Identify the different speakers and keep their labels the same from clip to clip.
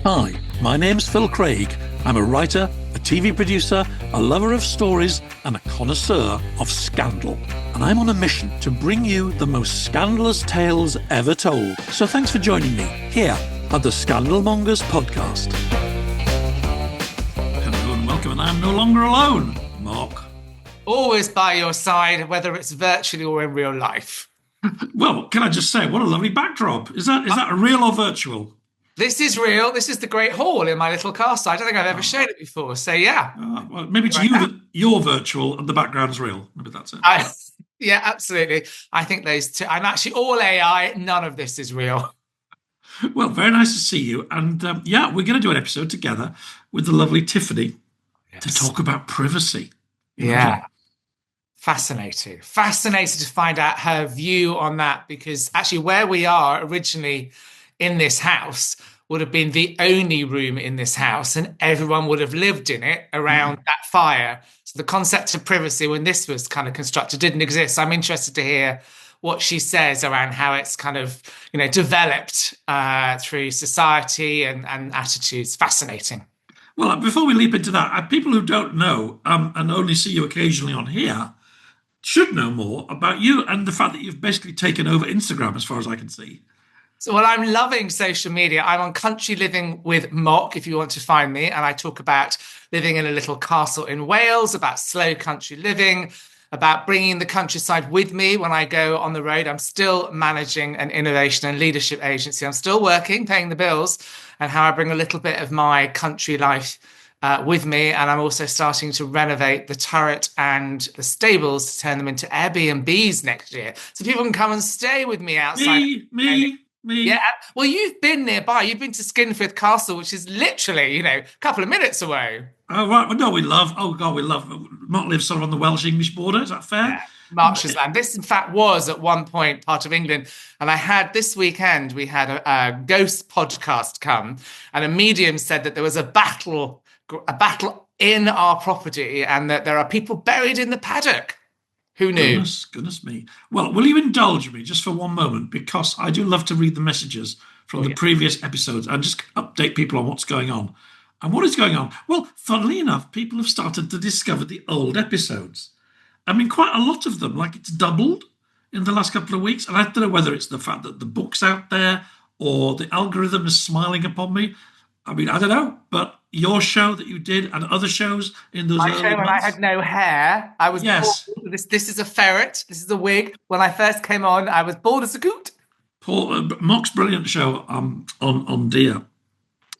Speaker 1: Hi, my name's Phil Craig. I'm a writer, a TV producer, a lover of stories, and a connoisseur of scandal. And I'm on a mission to bring you the most scandalous tales ever told. So thanks for joining me here at the Scandal Mongers podcast. Hello and welcome, and I'm no longer alone, Mok.
Speaker 2: Always by your side, whether it's virtually or in real life.
Speaker 1: Well, can I just say, what a lovely backdrop. Is that real or virtual?
Speaker 2: This is real. This is the Great Hall in my little castle. I don't think I've ever shown it before. So, yeah.
Speaker 1: Well, maybe it's you that you're virtual and the background's real. Maybe that's it.
Speaker 2: Yeah, absolutely. I think those two. I'm actually all AI. None of this is real.
Speaker 1: Well, very nice to see you. And we're going to do an episode together with the lovely Tiffany to talk about privacy.
Speaker 2: Yeah. Fascinating to find out her view on that, because actually where we are originally in this house would have been the only room in this house and everyone would have lived in it around that fire. So the concept of privacy when this was kind of constructed didn't exist. I'm interested to hear what she says around how it's kind of, developed through society and attitudes. Fascinating.
Speaker 1: Well, before we leap into that, people who don't know and only see you occasionally on here should know more about you and the fact that you've basically taken over Instagram, as far as I can see.
Speaker 2: So, I'm loving social media. I'm on Country Living with Mok, if you want to find me. And I talk about living in a little castle in Wales, about slow country living, about bringing the countryside with me when I go on the road. I'm still managing an innovation and leadership agency. I'm still working, paying the bills, and how I bring a little bit of my country life with me. And I'm also starting to renovate the turret and the stables to turn them into Airbnbs next year. So people can come and stay with me outside.
Speaker 1: Me.
Speaker 2: Yeah. Well, you've been nearby. You've been to Skinford Castle, which is literally, a couple of minutes away.
Speaker 1: Oh, right. Well, no, we love. Mok lives sort of on the Welsh-English border. Is that fair?
Speaker 2: Yeah. Marsh's Land. This, in fact, was at one point part of England. And this weekend, we had a ghost podcast come, and a medium said that there was a battle in our property and that there are people buried in the paddock. Who knew?
Speaker 1: Goodness me. Well, will you indulge me just for one moment? Because I do love to read the messages from the previous episodes and just update people on what's going on. And what is going on? Well, funnily enough, people have started to discover the old episodes. I mean, quite a lot of them, like it's doubled in the last couple of weeks. And I don't know whether it's the fact that the book's out there or the algorithm is smiling upon me. I mean, I don't know, but your show that you did and other shows in those early months.
Speaker 2: When I had no hair, I was bald. This is a ferret. This is a wig. When I first came on, I was bald as a goat.
Speaker 1: Mok's brilliant show on Dear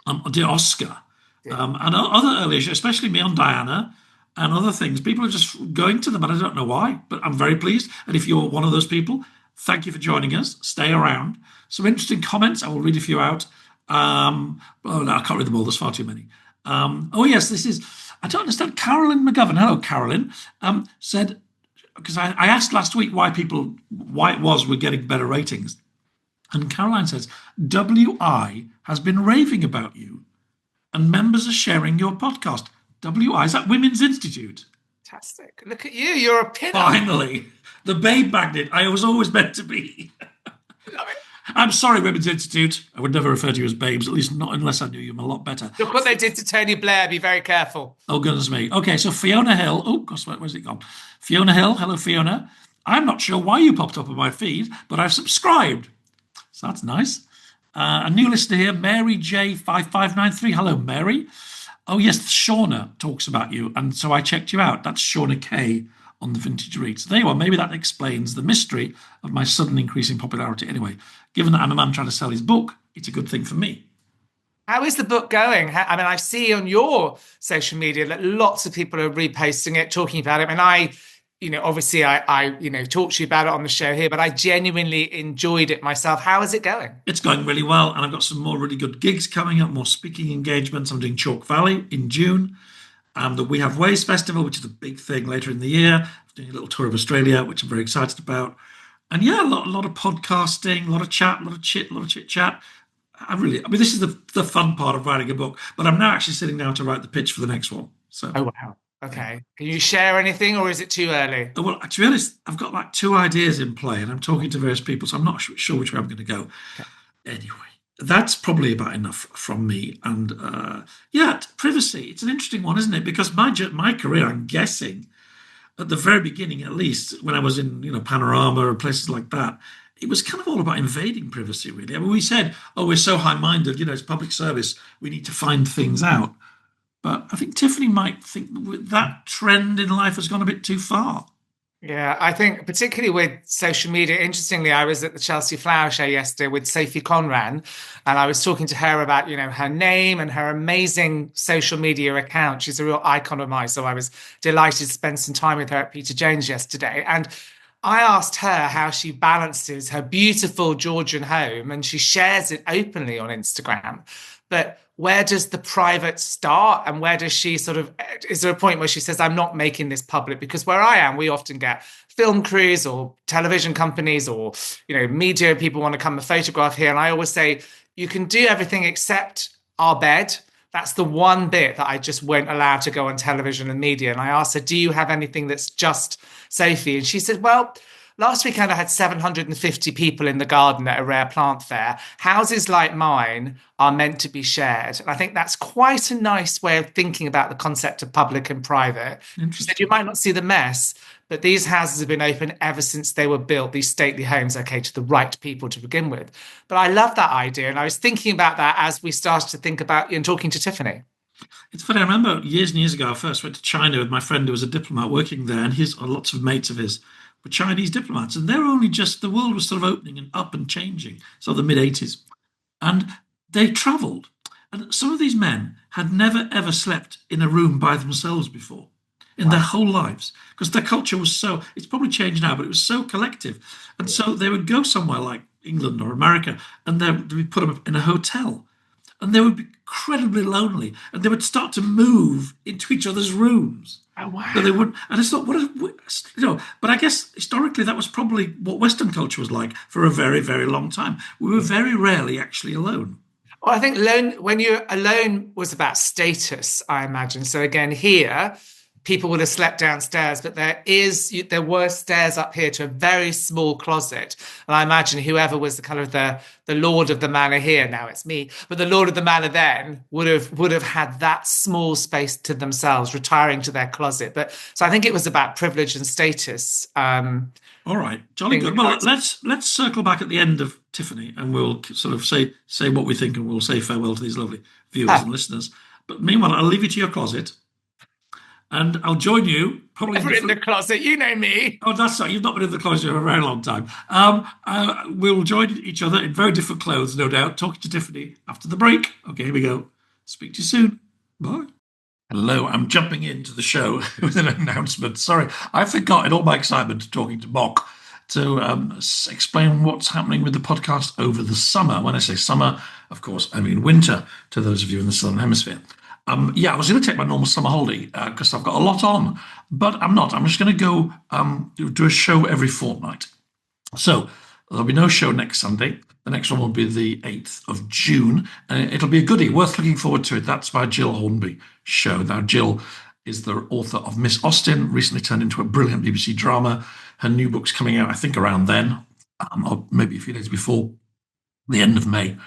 Speaker 1: Oscar, and other earlier shows, especially me on Diana and other things. People are just going to them, and I don't know why, but I'm very pleased. And if you're one of those people, thank you for joining us. Stay around. Some interesting comments. I will read a few out. No, I can't read them all. There's far too many. This is, I don't understand. Carolyn McGovern, hello, Carolyn, said, because I asked last week why it was we're getting better ratings. And Caroline says, WI has been raving about you and members are sharing your podcast. WI, is that Women's Institute?
Speaker 2: Fantastic. Look at you. You're a pin.
Speaker 1: Finally, the babe magnet I was always meant to be. I'm sorry, Women's Institute. I would never refer to you as babes, at least not unless I knew you a lot better.
Speaker 2: Look what they did to Tony Blair. Be very careful.
Speaker 1: Oh, goodness me. Okay, so Fiona Hill. Oh, gosh, where's it gone? Fiona Hill. Hello, Fiona. I'm not sure why you popped up on my feed, but I've subscribed. So that's nice. A new listener here, Mary J5593. Hello, Mary. Oh, yes, Shauna talks about you, and so I checked you out. That's Shauna K on the Vintage Read. So there you are. Maybe that explains the mystery of my sudden increase in popularity. Anyway, given that I'm a man trying to sell his book, it's a good thing for me.
Speaker 2: How is the book going? I mean, I see on your social media that lots of people are reposting it, talking about it. And I obviously I talked to you about it on the show here, but I genuinely enjoyed it myself. How is it going?
Speaker 1: It's going really well. And I've got some more really good gigs coming up, more speaking engagements. I'm doing Chalk Valley in June. The We Have Ways Festival, which is a big thing later in the year. I'm doing a little tour of Australia, which I'm very excited about. And a lot of podcasting, a lot of chat, a lot of chit chat. This is the fun part of writing a book, but I'm now actually sitting down to write the pitch for the next one. So.
Speaker 2: Oh, wow. Okay. Can you share anything or is it too early?
Speaker 1: Well, to be honest, I've got like 2 ideas in play and I'm talking to various people, so I'm not sure which way I'm going to go. Okay. Anyway, that's probably about enough from me. And privacy. It's an interesting one, isn't it? Because my career, I'm guessing, at the very beginning, at least when I was in, Panorama or places like that, it was kind of all about invading privacy, really. I mean, we said, oh, we're so high-minded, it's public service, we need to find things out. But I think Tiffany might think that trend in life has gone a bit too far.
Speaker 2: Yeah, I think particularly with social media, interestingly, I was at the Chelsea Flower Show yesterday with Sophie Conran, and I was talking to her about, her name and her amazing social media account. She's a real icon of mine. So I was delighted to spend some time with her at Peter Jones yesterday. And I asked her how she balances her beautiful Georgian home, and she shares it openly on Instagram. But where does the private start, and where does she is there a point where she says, I'm not making this public? Because where I am, we often get film crews or television companies or, media people want to come and photograph here. And I always say, you can do everything except our bed. That's the one bit that I just won't allow to go on television and media. And I asked her, do you have anything that's just Sophie? And she said, well, last weekend I had 750 people in the garden at a rare plant fair. Houses like mine are meant to be shared. And I think that's quite a nice way of thinking about the concept of public and private. She said, you might not see the mess, but these houses have been open ever since they were built, these stately homes, to the right people to begin with. But I love that idea. And I was thinking about that as we started to think about talking to Tiffany.
Speaker 1: It's funny, I remember years and years ago, I first went to China with my friend who was a diplomat working there, and lots of mates of his were Chinese diplomats, and the world was sort of opening and up and changing, so the mid-80s. And they travelled. And some of these men had never, ever slept in a room by themselves before in their whole lives, because their culture was it's probably changed now, but it was so collective. And so they would go somewhere like England or America, and they'd be put up in a hotel, and they would be incredibly lonely, and they would start to move into each other's rooms.
Speaker 2: Oh, wow.
Speaker 1: So they would, and I thought, but I guess historically that was probably what Western culture was like for a very, very long time. We were very rarely actually alone.
Speaker 2: Well, I think when you're alone was about status, I imagine. So again, here, people would have slept downstairs, but there were stairs up here to a very small closet. And I imagine whoever was the lord of the manor here, now it's me, but the lord of the manor then would have had that small space to themselves, retiring to their closet. But so I think it was about privilege and status.
Speaker 1: All right, jolly good. Well, let's circle back at the end of Tiffany, and we'll sort of say what we think, and we'll say farewell to these lovely viewers and listeners. But meanwhile, I'll leave you to your closet. And I'll join you probably
Speaker 2: in the closet. You know me.
Speaker 1: Oh, that's right. You've not been in the closet for a very long time. We'll join each other in very different clothes, no doubt, talking to Tiffany after the break. Okay, here we go. Speak to you soon. Bye. Hello, I'm jumping into the show with an announcement. Sorry, I forgot in all my excitement talking to Mok to explain what's happening with the podcast over the summer. When I say summer, of course, I mean winter to those of you in the Southern Hemisphere. I was going to take my normal summer holiday because I've got a lot on, but I'm not. I'm just going to go do a show every fortnight. So there'll be no show next Sunday. The next one will be the 8th of June, and it'll be a goodie, worth looking forward to it. That's my Jill Hornby show. Now, Jill is the author of Miss Austen, recently turned into a brilliant BBC drama. Her new book's coming out, I think, around then, or maybe a few days before the end of May.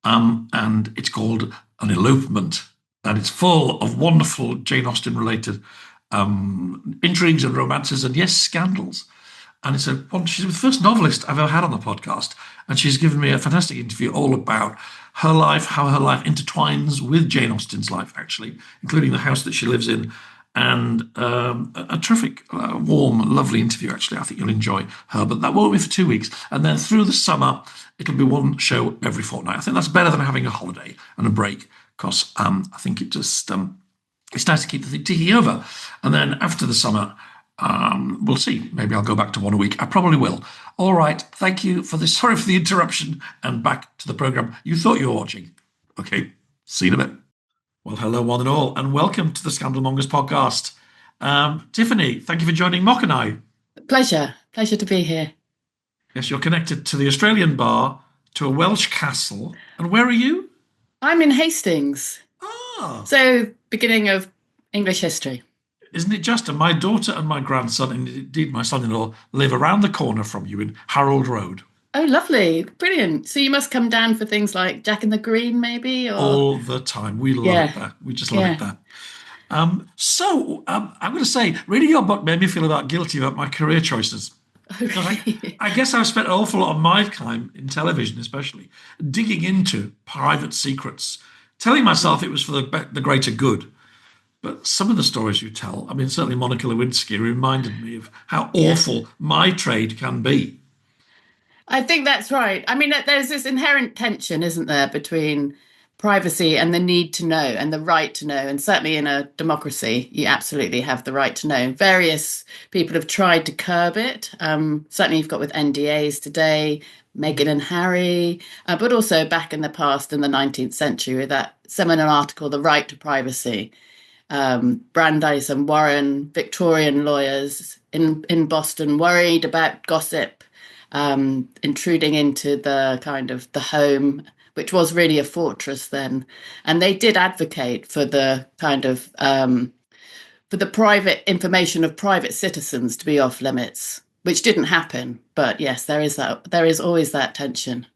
Speaker 1: And it's called An Elopement. And it's full of wonderful Jane Austen-related intrigues and romances and, yes, scandals. And she's the first novelist I've ever had on the podcast. And she's given me a fantastic interview all about her life, how her life intertwines with Jane Austen's life, actually, including the house that she lives in. And a terrific, warm, lovely interview, actually. I think you'll enjoy her. But that won't be for 2 weeks. And then through the summer, it'll be one show every fortnight. I think that's better than having a holiday and a break, because I think it just it's nice to keep the thing ticking over. And then after the summer, we'll see. Maybe I'll go back to one a week. I probably will. All right. Thank you for this. Sorry for the interruption. And back to the programme you thought you were watching. Okay. See you in a bit. Well, hello, one and all, and welcome to the Scandal Mongers podcast. Tiffany, thank you for joining Mok and I.
Speaker 3: Pleasure to be here.
Speaker 1: Yes, you're connected to the Australian bar, to a Welsh castle. And where are you?
Speaker 3: I'm in Hastings.
Speaker 1: Ah.
Speaker 3: So, beginning of English history.
Speaker 1: Isn't it just? And my daughter and my grandson, and indeed my son-in-law, live around the corner from you in Harold Road.
Speaker 3: Oh, lovely. Brilliant. So you must come down for things like Jack and the Green, maybe, or
Speaker 1: All the time. We love it
Speaker 3: yeah,
Speaker 1: there. We just love it
Speaker 3: yeah.
Speaker 1: there. I'm going to say, reading your book made me feel about guilty about my career choices. Because
Speaker 3: Okay.
Speaker 1: I guess I've spent an awful lot of my time in television, especially, digging into private secrets, telling myself it was for the greater good. But some of the stories you tell, I mean, certainly Monica Lewinsky reminded me of how
Speaker 3: Yeah.
Speaker 1: awful my trade can be.
Speaker 3: I think that's right. I mean, there's this inherent tension, isn't there, between privacy and the need to know and the right to know. And certainly in a democracy, you absolutely have the right to know. Various people have tried to curb it. Certainly, you've got with NDAs today, Meghan and Harry, but also back in the past, in the 19th century, with that seminal article, The Right to Privacy. Brandeis and Warren, Victorian lawyers in Boston, worried about gossip intruding into the kind of the home, which was really a fortress then. And they did advocate for the kind of for the private information of private citizens to be off limits, which didn't happen. But yes, there is always that tension.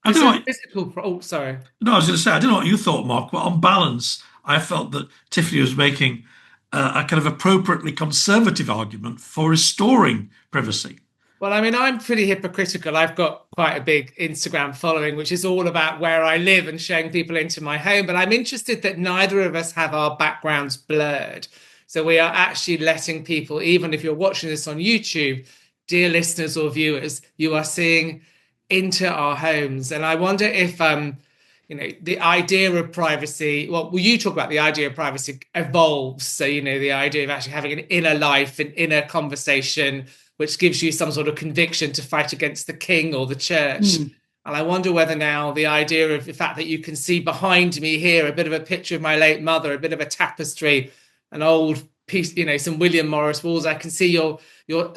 Speaker 1: I
Speaker 2: There's
Speaker 1: don't know
Speaker 2: a
Speaker 1: what,
Speaker 2: physical. Oh, sorry.
Speaker 1: no, I was going to say, I don't know what you thought, Mark, but on balance, I felt that Tiffany was making a kind of appropriately conservative argument for restoring privacy.
Speaker 2: Well, I mean, I'm pretty hypocritical. I've got quite a big Instagram following, which is all about where I live and showing people into my home. But I'm interested that neither of us have our backgrounds blurred. So we are actually letting people, even if you're watching this on YouTube, dear listeners or viewers, you are seeing into our homes. And I wonder if the idea of privacy, well, you talk about the idea of privacy evolves. So, the idea of actually having an inner life, an inner conversation, which gives you some sort of conviction to fight against the king or the church.
Speaker 3: Mm.
Speaker 2: And I wonder whether now the idea of the fact that you can see behind me here a bit of a picture of my late mother, a bit of a tapestry, an old piece, some William Morris walls. I can see your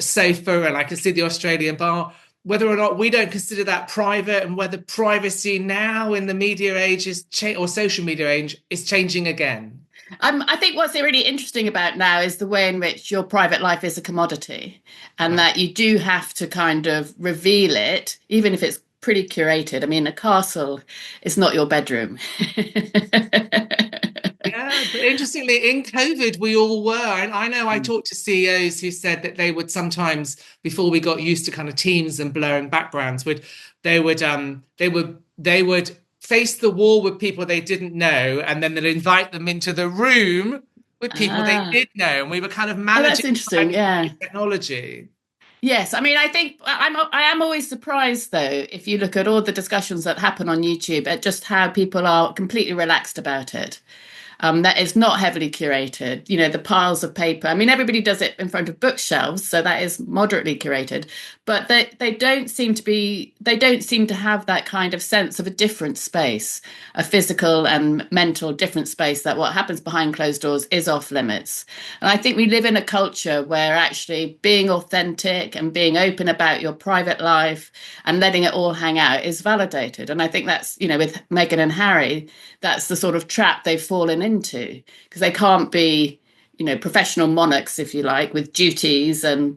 Speaker 2: sofa and I can see the Australian bar. Whether or not we don't consider that private, and whether privacy now in the media age or social media age is changing again.
Speaker 3: I think what's really interesting about now is the way in which your private life is a commodity, and that you do have to kind of reveal it, even if it's pretty curated. I mean, a castle is not your bedroom.
Speaker 2: Yeah, but interestingly, in COVID, we all were. And I know I talked to CEOs who said that they would sometimes, before we got used to kind of teams and blurring backgrounds, they would face the wall with people they didn't know, and then they'd invite them into the room with people they did know, and we were kind of
Speaker 3: Oh, that's
Speaker 2: managing
Speaker 3: interesting. Yeah.
Speaker 2: technology.
Speaker 3: Yes, I mean, I think I am always surprised though, if you look at all the discussions that happen on YouTube, at just how people are completely relaxed about it. That is not heavily curated. The piles of paper. I mean, everybody does it in front of bookshelves, so that is moderately curated. But they don't seem to have that kind of sense of a different space, a physical and mental different space, that what happens behind closed doors is off limits. And I think we live in a culture where actually being authentic and being open about your private life and letting it all hang out is validated. And I think that's, with Meghan and Harry, that's the sort of trap they've fallen into, because they can't be, professional monarchs, if you like, with duties and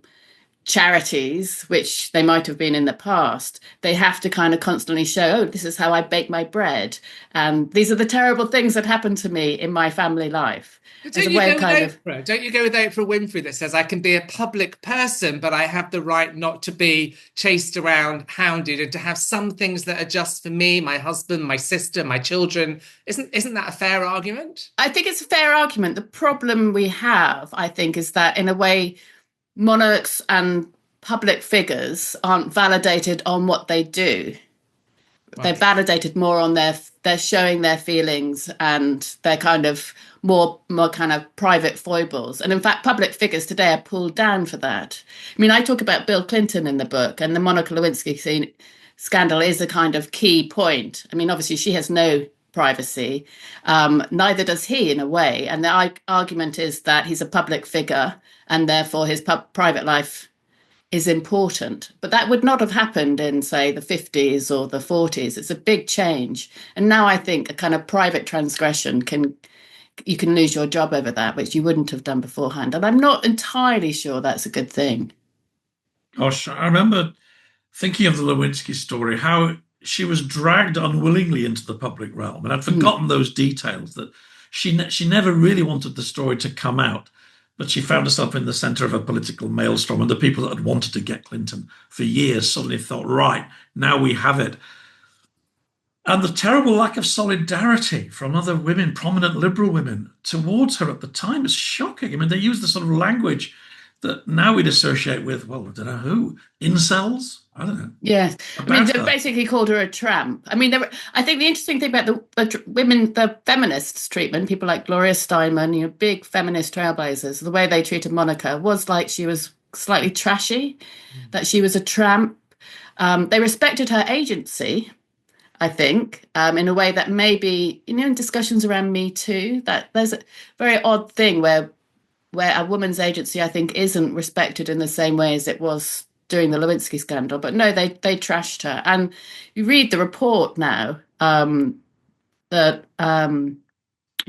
Speaker 3: charities, which they might have been in the past. They have to kind of constantly show, oh, this is how I bake my bread. And these are the terrible things that happen to me in my family life.
Speaker 2: But
Speaker 3: As a way of kind of,
Speaker 2: don't you go with Oprah Winfrey that says, I can be a public person, but I have the right not to be chased around, hounded, and to have some things that are just for me, my husband, my sister, my children. Isn't that a fair argument?
Speaker 3: I think it's a fair argument. The problem we have, I think, is that in a way, monarchs and public figures aren't validated on what they do. Right. They're validated more on they're showing their feelings and their kind of more kind of private foibles. And in fact, public figures today are pulled down for that. I mean, I talk about Bill Clinton in the book, and the Monica Lewinsky scandal is a kind of key point. I mean, obviously, she has no privacy. Neither does he, in a way. And the argument is that he's a public figure, and therefore his private life is important. But that would not have happened in, say, the 50s or the 40s. It's a big change. And now I think a kind of private transgression you can lose your job over that, which you wouldn't have done beforehand. And I'm not entirely sure that's a good thing.
Speaker 1: Gosh, I remember thinking of the Lewinsky story, how she was dragged unwillingly into the public realm, and I'd forgotten those details, that she never really wanted the story to come out, but she found herself in the center of a political maelstrom, and the people that had wanted to get Clinton for years suddenly thought, right, now we have it. And the terrible lack of solidarity from other women, prominent liberal women, towards her at the time is shocking. I mean, they use the sort of language that now we'd associate with, well, I don't know who, incels? I don't know.
Speaker 3: Yes. I mean, they basically called her a tramp. I mean, I think the interesting thing about the women, the feminists' treatment, people like Gloria Steinem, big feminist trailblazers, the way they treated Monica was like she was slightly trashy, that she was a tramp. They respected her agency, I think, in a way that maybe, in discussions around Me Too, that there's a very odd thing where a woman's agency, I think, isn't respected in the same way as it was during the Lewinsky scandal. But no, they trashed her. And you read the report now, the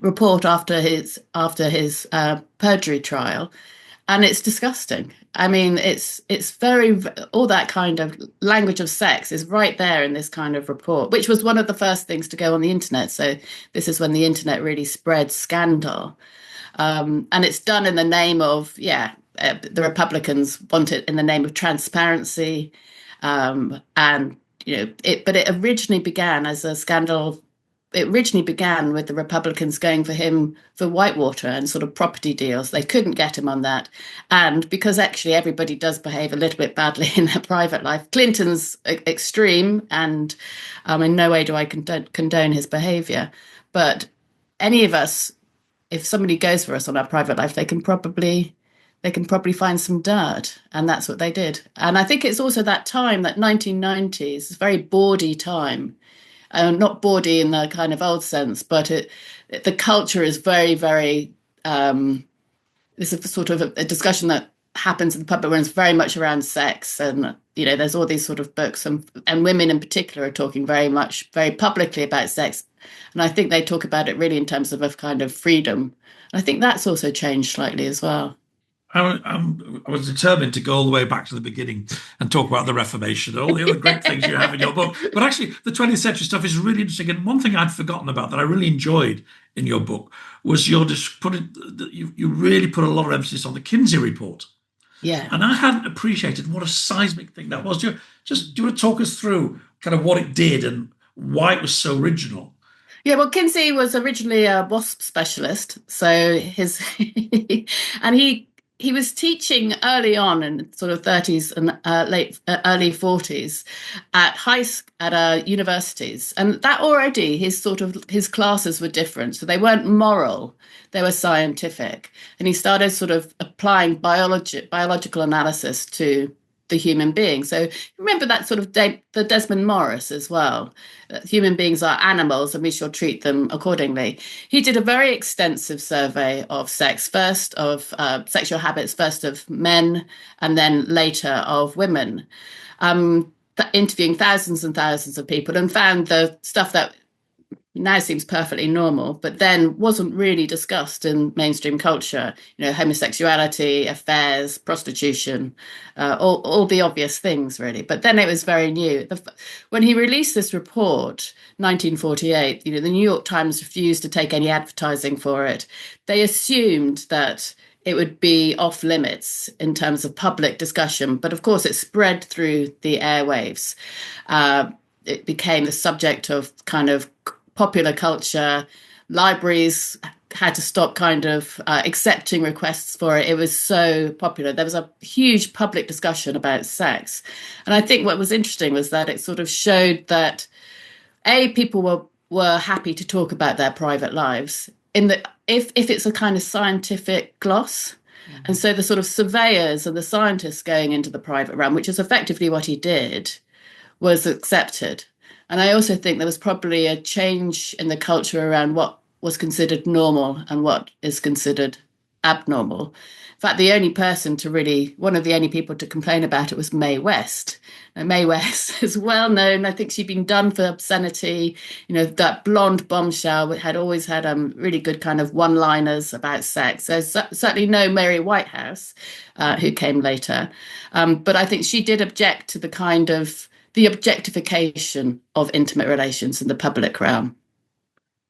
Speaker 3: report after his perjury trial, and it's disgusting. I mean, it's very, all that kind of language of sex is right there in this kind of report, which was one of the first things to go on the internet. So this is when the internet really spread scandal. And it's done in the name of, the Republicans want it in the name of transparency. But it originally began as a scandal. It originally began with the Republicans going for him for Whitewater and sort of property deals. They couldn't get him on that. And because actually everybody does behave a little bit badly in their private life, Clinton's extreme, and in no way do I condone his behavior. But any of us, if somebody goes for us on our private life, they can probably find some dirt, and that's what they did. And I think it's also that time, that 1990s, a very bawdy time, not bawdy in the kind of old sense, but the culture is very, very. This is sort of a discussion that happens in the public realm, very much around sex, and there's all these sort of books, and women in particular are talking very publicly about sex. And I think they talk about it really in terms of a kind of freedom. And I think that's also changed slightly as well.
Speaker 1: I was determined to go all the way back to the beginning and talk about the Reformation and all the other great things you have in your book. But actually, the 20th century stuff is really interesting. And one thing I'd forgotten about that I really enjoyed in your book was you really put a lot of emphasis on the Kinsey Report.
Speaker 3: Yeah.
Speaker 1: And I hadn't appreciated what a seismic thing that was. Do you want to talk us through kind of what it did and why it was so original?
Speaker 3: Yeah, well, Kinsey was originally a WASP specialist. So and he was teaching early on in sort of 30s and early 40s at universities. And that already, his classes were different. So they weren't moral, they were scientific. And he started sort of applying biological analysis to the human being. So remember that sort of the Desmond Morris as well. Human beings are animals and we shall treat them accordingly. He did a very extensive survey of sex, first of sexual habits, first of men and then later of women, interviewing thousands and thousands of people, and found the stuff that now seems perfectly normal, but then wasn't really discussed in mainstream culture. Homosexuality, affairs, prostitution, all the obvious things, really. But then it was very new. When he released this report, 1948, the New York Times refused to take any advertising for it. They assumed that it would be off limits in terms of public discussion. But of course, it spread through the airwaves. It became the subject of kind of popular culture. Libraries had to stop kind of accepting requests for it. It was so popular. There was a huge public discussion about sex. And I think what was interesting was that it sort of showed that, people were happy to talk about their private lives if it's a kind of scientific gloss. Mm-hmm. And so the sort of surveyors and the scientists going into the private realm, which is effectively what he did, was accepted. And I also think there was probably a change in the culture around what was considered normal and what is considered abnormal. In fact, one of the only people to complain about it was Mae West. Now, Mae West is well known. I think she'd been done for obscenity. That blonde bombshell had always had really good kind of one-liners about sex. There's certainly no Mary Whitehouse, who came later. But I think she did object to the objectification of intimate relations in the public realm.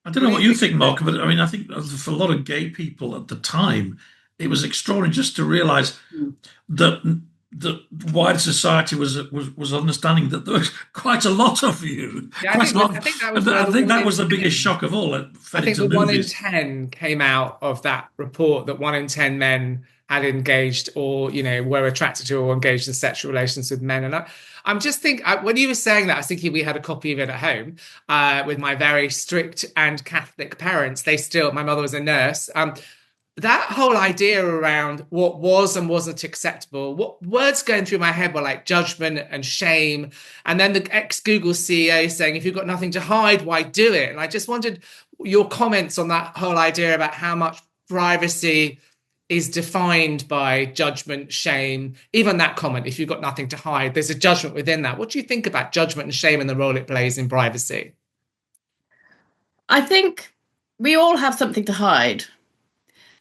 Speaker 1: I don't know what you think, Mark, but I mean, I think for a lot of gay people at the time, it was extraordinary just to realise that wide society was understanding that there was quite a lot of you.
Speaker 2: Yeah, I think
Speaker 1: that was the biggest shock of all.
Speaker 2: I think the 1 in 10 came out of that report, that 1 in 10 men had engaged or, were attracted to or engaged in sexual relations with men. And I'm just thinking, when you were saying that, I was thinking we had a copy of it at home with my very strict and Catholic parents. My mother was a nurse. That whole idea around what was and wasn't acceptable, what words going through my head were like judgment and shame. And then the ex-Google CEO saying, if you've got nothing to hide, why do it? And I just wanted your comments on that whole idea about how much privacy is defined by judgment, shame. Even that comment, if you've got nothing to hide, there's a judgment within that. What do you think about judgment and shame and the role it plays in privacy?
Speaker 3: I think we all have something to hide.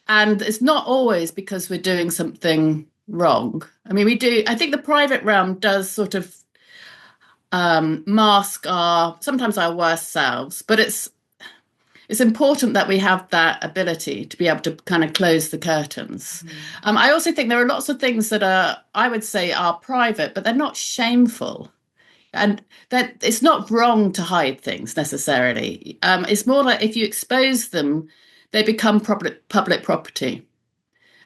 Speaker 3: And it's not always because we're doing something wrong. I mean, I think the private realm does sort of mask sometimes our worst selves, but it's important that we have that ability to be able to kind of close the curtains. I also think there are lots of things that I would say are private, but they're not shameful. And that it's not wrong to hide things necessarily. It's more like if you expose them, they become public property.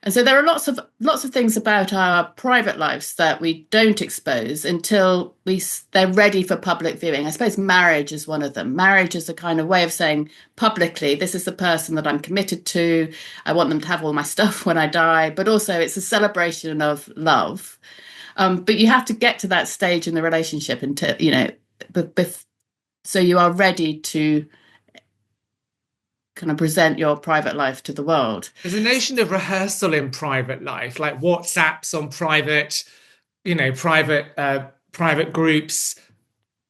Speaker 3: And so there are lots of things about our private lives that we don't expose until they're ready for public viewing. I suppose marriage is one of them. Marriage is a kind of way of saying publicly, this is the person that I'm committed to. I want them to have all my stuff when I die. But also it's a celebration of love. But you have to get to that stage in the relationship until, so you are ready to kind of present your private life to the world.
Speaker 2: There's a notion of rehearsal in private life, like WhatsApps on private groups,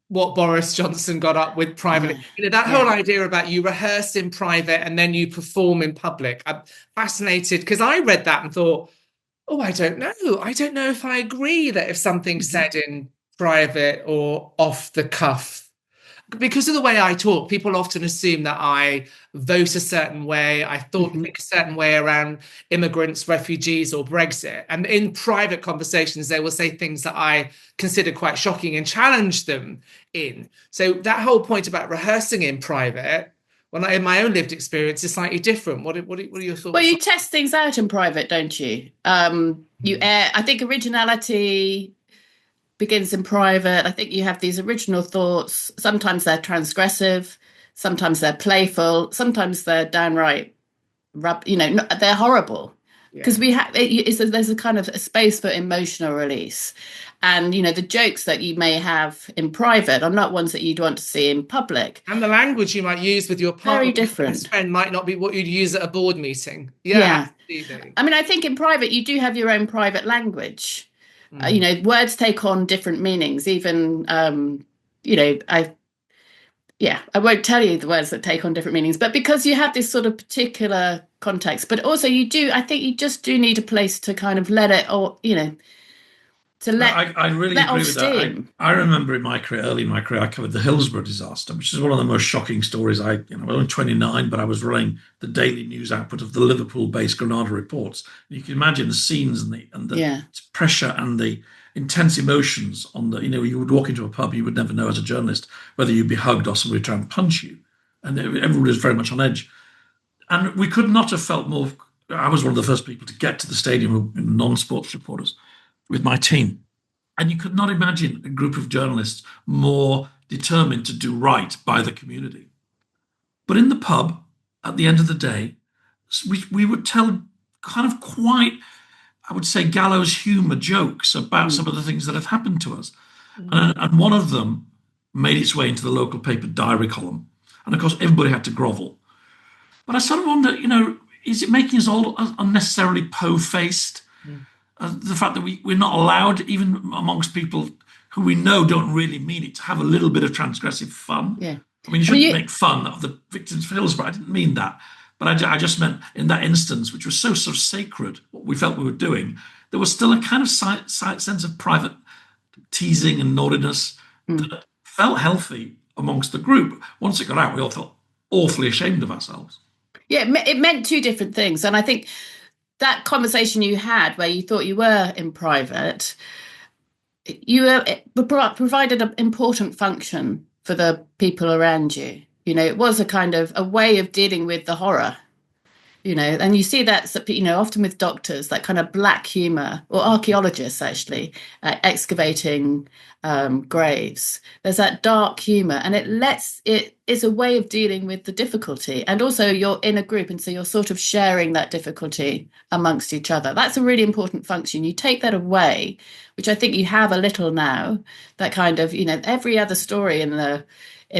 Speaker 2: what Boris Johnson got up with privately. That whole idea about you rehearse in private and then you perform in public. I'm fascinated because I read that and thought, I don't know. I don't know if I agree that if something's said in private or off the cuff, because of the way I talk, people often assume that I vote a certain way. I think a certain way around immigrants, refugees, or Brexit. And in private conversations, they will say things that I consider quite shocking and challenge them in. So that whole point about rehearsing in private, in my own lived experience, is slightly different. What are your thoughts?
Speaker 3: Well, you test things out in private, don't you? I think originality begins in private. I think you have these original thoughts. Sometimes they're transgressive, sometimes they're playful, sometimes they're downright, they're horrible. Because there's a kind of a space for emotional release. And, the jokes that you may have in private are not ones that you'd want to see in public.
Speaker 2: And the language you might use with your partner,
Speaker 3: very different.
Speaker 2: Friend might not be what you'd use at a board meeting.
Speaker 3: Yeah. I mean, I think in private, you do have your own private language. Words take on different meanings. Even, I won't tell you the words that take on different meanings, but because you have this sort of particular context, but also I think you just do need a place to kind of let it, or, to let
Speaker 1: I really
Speaker 3: let
Speaker 1: agree
Speaker 3: off
Speaker 1: with
Speaker 3: steam.
Speaker 1: that. I remember early in my career, I covered the Hillsborough disaster, which is one of the most shocking stories. I was only 29, but I was running the daily news output of the Liverpool-based Granada Reports. You can imagine the scenes and the pressure and the intense emotions on you would walk into a pub, you would never know as a journalist whether you'd be hugged or somebody would try and punch you. And everybody was very much on edge. And we could not have felt more. I was one of the first people to get to the stadium, non-sports reporters, with my team. And you could not imagine a group of journalists more determined to do right by the community. But in the pub, at the end of the day, we would tell kind of quite, I would say, gallows humor jokes about some of the things that have happened to us. And one of them made its way into the local paper diary column. And of course, everybody had to grovel. But I sort of wonder, is it making us all unnecessarily po-faced? The fact that we're not allowed, even amongst people who we know don't really mean it, to have a little bit of transgressive fun.
Speaker 3: Yeah.
Speaker 1: I mean, you shouldn't make fun of the victims for Hillsborough. I didn't mean that. But I just meant in that instance, which was so sort of sacred, what we felt we were doing, there was still a kind of sense of private teasing and naughtiness that felt healthy amongst the group. Once it got out, we all felt awfully ashamed of ourselves.
Speaker 3: Yeah, it meant two different things. And I think that conversation you had where you thought you were in private, you provided an important function for the people around you. You know, it was a kind of a way of dealing with the horror, you know, and you see that, you know, often with doctors, that kind of black humor, or archaeologists actually excavating graves. There's that dark humor, and it is a way of dealing with the difficulty. And also you're in a group, and so you're sort of sharing that difficulty amongst each other. That's a really important function. You take that away, which I think you have a little now, that kind of, you know, every other story in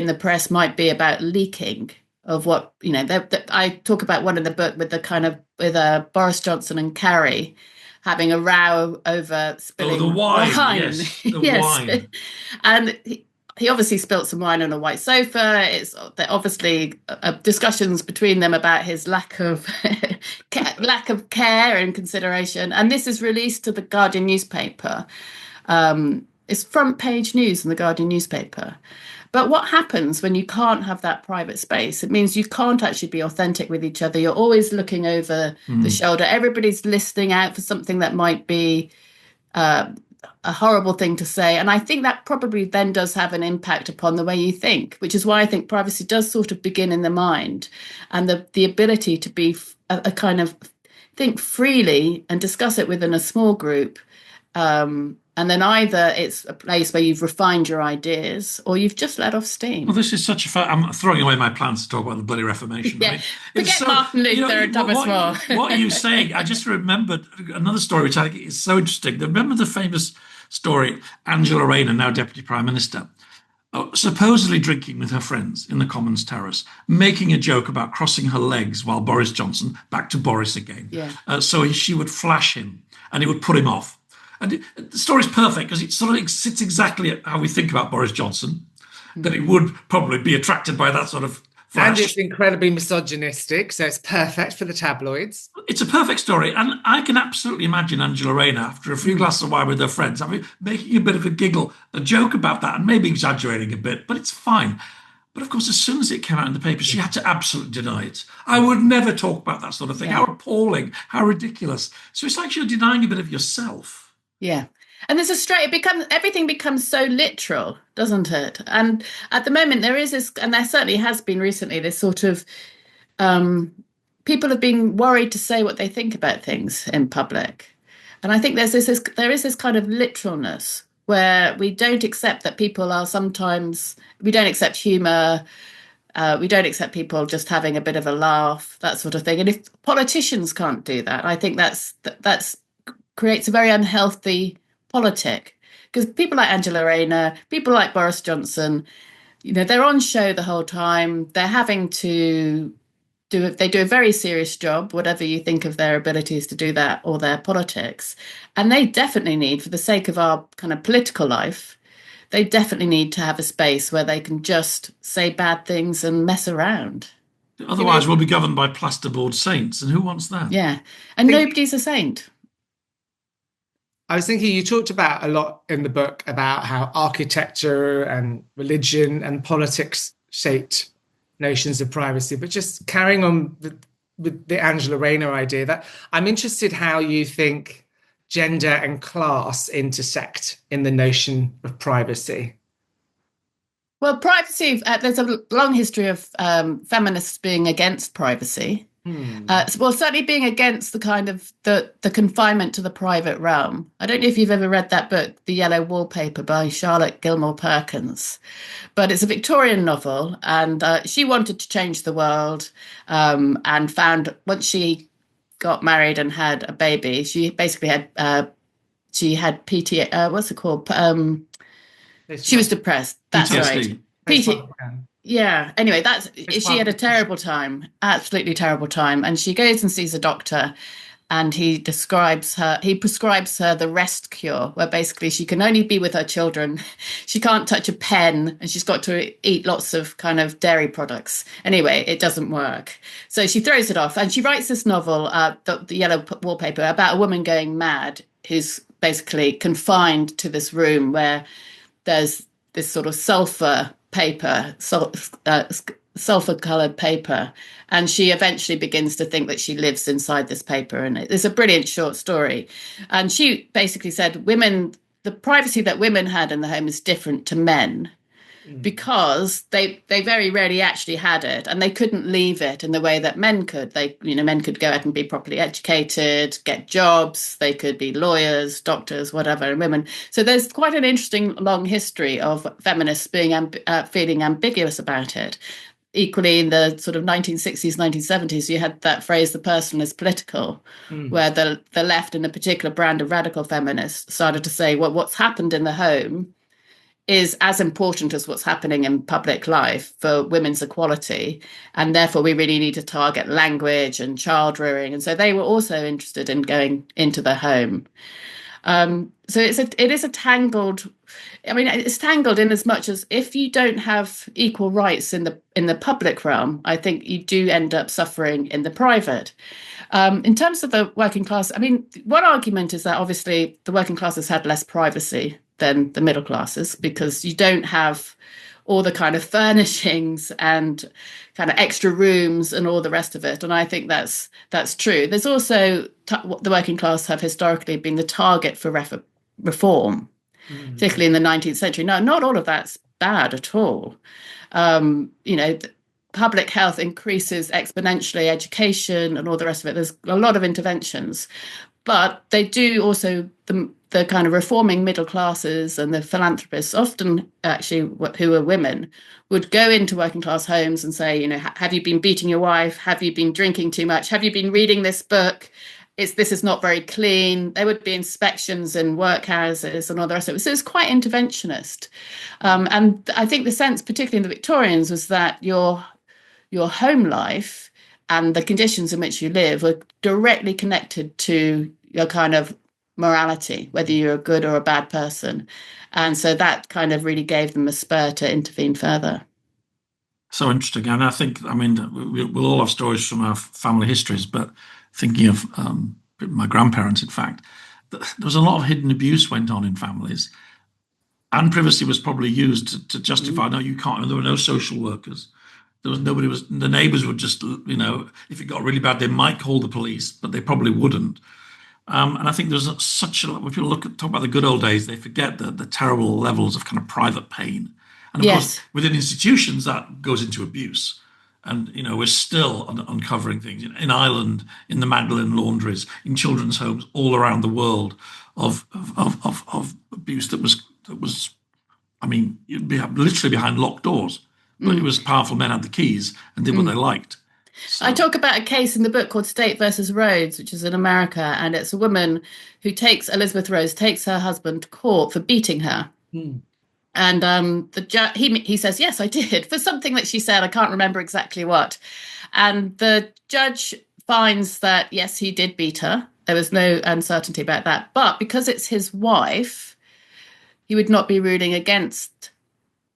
Speaker 3: the press might be about leaking of what, you know, I talk about one in the book with Boris Johnson and Carrie having a row over spilling
Speaker 1: the wine. Yes, the wine.
Speaker 3: And he obviously spilt some wine on a white sofa. It's obviously discussions between them about his lack of care and consideration. And this is released to the Guardian newspaper. It's front page news in the Guardian newspaper. But what happens when you can't have that private space? It means you can't actually be authentic with each other. You're always looking over the shoulder. Everybody's listening out for something that might be a horrible thing to say. And I think that probably then does have an impact upon the way you think, which is why I think privacy does sort of begin in the mind, and the ability to be a kind of think freely and discuss it within a small group. And then either it's a place where you've refined your ideas or you've just let off steam.
Speaker 1: Well, this is such a fun. I'm throwing away my plans to talk about the bloody Reformation.
Speaker 3: Yeah, forget Martin Luther and Thomas More.
Speaker 1: What are you saying? I just remembered another story which I think is so interesting. Remember the famous story, Angela Raina, now Deputy Prime Minister, supposedly drinking with her friends in the Commons terrace, making a joke about crossing her legs while Boris Johnson, back to Boris again.
Speaker 3: Yeah.
Speaker 1: So she would flash him and he would put him off. And the story's perfect because it sort of sits exactly at how we think about Boris Johnson, that he would probably be attracted by that sort of flash.
Speaker 2: And it's incredibly misogynistic, so it's perfect for the tabloids.
Speaker 1: It's a perfect story. And I can absolutely imagine Angela Raina, after a few glasses of wine with her friends, making a bit of a giggle, a joke about that, and maybe exaggerating a bit, but it's fine. But of course, as soon as it came out in the paper, she had to absolutely deny it. I would never talk about that sort of thing. Yeah. How appalling, how ridiculous. So it's like you're denying a bit of yourself.
Speaker 3: Yeah. And everything becomes so literal, doesn't it? And at the moment there is this, and there certainly has been recently, this sort of people have been worried to say what they think about things in public. And I think there is this kind of literalness where we don't accept that people are sometimes, we don't accept humour, we don't accept people just having a bit of a laugh, that sort of thing. And if politicians can't do that, I think that's creates a very unhealthy politic, because people like Angela Raina, people like Boris Johnson, you know, they're on show the whole time. They're having to do a very serious job, whatever you think of their abilities to do that or their politics. And they definitely need, for the sake of our kind of political life, they definitely need to have a space where they can just say bad things and mess around.
Speaker 1: Otherwise, we'll be governed by plasterboard saints, and who wants that?
Speaker 3: Yeah, and nobody's a saint.
Speaker 2: I was thinking, you talked about a lot in the book about how architecture and religion and politics shaped notions of privacy, but just carrying on with the Angela Raina idea, that I'm interested how you think gender and class intersect in the notion of privacy.
Speaker 3: Well, privacy, there's a long history of feminists being against privacy. Well, certainly being against the kind of the confinement to the private realm. I don't know if you've ever read that book, The Yellow Wallpaper by Charlotte Gilmore Perkins, but it's a Victorian novel, and she wanted to change the world, and found once she got married and had a baby, she basically had PTA. What's it called? She was depressed. That's
Speaker 1: PTSD.
Speaker 3: right. Yeah. Anyway,
Speaker 2: It's
Speaker 3: she had a
Speaker 2: one.
Speaker 3: terrible time, absolutely terrible time. And she goes and sees a doctor, and he prescribes her the rest cure, where basically she can only be with her children. She can't touch a pen, and she's got to eat lots of kind of dairy products. Anyway, it doesn't work. So she throws it off, and she writes this novel, the Yellow Wallpaper, about a woman going mad who's basically confined to this room where there's this sort of sulfur colored paper, and she eventually begins to think that she lives inside this paper. And it's a brilliant short story. And she basically said the privacy that women had in the home is different to men, because they very rarely actually had it, and they couldn't leave it in the way that men could. Men could go out and be properly educated, get jobs, they could be lawyers, doctors, whatever, and women. So there's quite an interesting long history of feminists being feeling ambiguous about it. Equally, in the sort of 1960s, 1970s, you had that phrase, the personal is political, where the left and a particular brand of radical feminists started to say, well, what's happened in the home is as important as what's happening in public life for women's equality. And therefore, we really need to target language and child rearing. And so they were also interested in going into the home. So it's tangled in as much as, if you don't have equal rights in the public realm, I think you do end up suffering in the private. In terms of the working class, one argument is that obviously the working classes had less privacy than the middle classes, because you don't have all the kind of furnishings and kind of extra rooms and all the rest of it. And I think that's true. There's also the working class have historically been the target for reform, particularly in the 19th century. Now, not all of that's bad at all. Public health increases exponentially, education and all the rest of it. There's a lot of interventions, but they do also, the kind of reforming middle classes and the philanthropists, often actually who are women, would go into working class homes and say, have you been beating your wife? Have you been drinking too much? Have you been reading this book? This is not very clean. There would be inspections in workhouses and all the rest of it. So it's quite interventionist. And I think the sense, particularly in the Victorians, was that your home life and the conditions in which you live were directly connected to your kind of morality, whether you're a good or a bad person. And so that kind of really gave them a spur to intervene further.
Speaker 1: So interesting. And I think, we'll all have stories from our family histories, but thinking of my grandparents, in fact, there was a lot of hidden abuse went on in families. And privacy was probably used to justify, no, you can't. There were no social workers. The neighbours would just, if it got really bad, they might call the police, but they probably wouldn't. And I think there's when people talk about the good old days, they forget the terrible levels of kind of private pain. And of course, within institutions, that goes into abuse. And, we're still uncovering things in Ireland, in the Magdalen laundries, in children's homes all around the world of abuse that was, you'd be literally behind locked doors. But it was powerful men had the keys and did what they liked. So.
Speaker 3: I talk about a case in the book called State versus Rhodes, which is in America, and it's a woman who Elizabeth Rose takes her husband to court for beating her. And the judge, he says, yes, I did, for something that she said. I can't remember exactly what. And the judge finds that, yes, he did beat her. There was no uncertainty about that. But because it's his wife, he would not be ruling against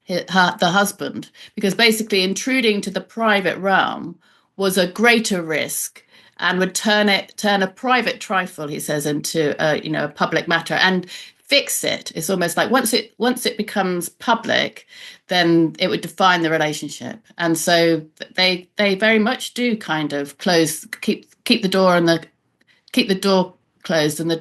Speaker 3: the husband, because basically intruding to the private realm was a greater risk and would turn a private trifle, he says, into a public matter and fix it. It's almost like once it becomes public, then it would define the relationship. And so they very much do kind of keep the door closed and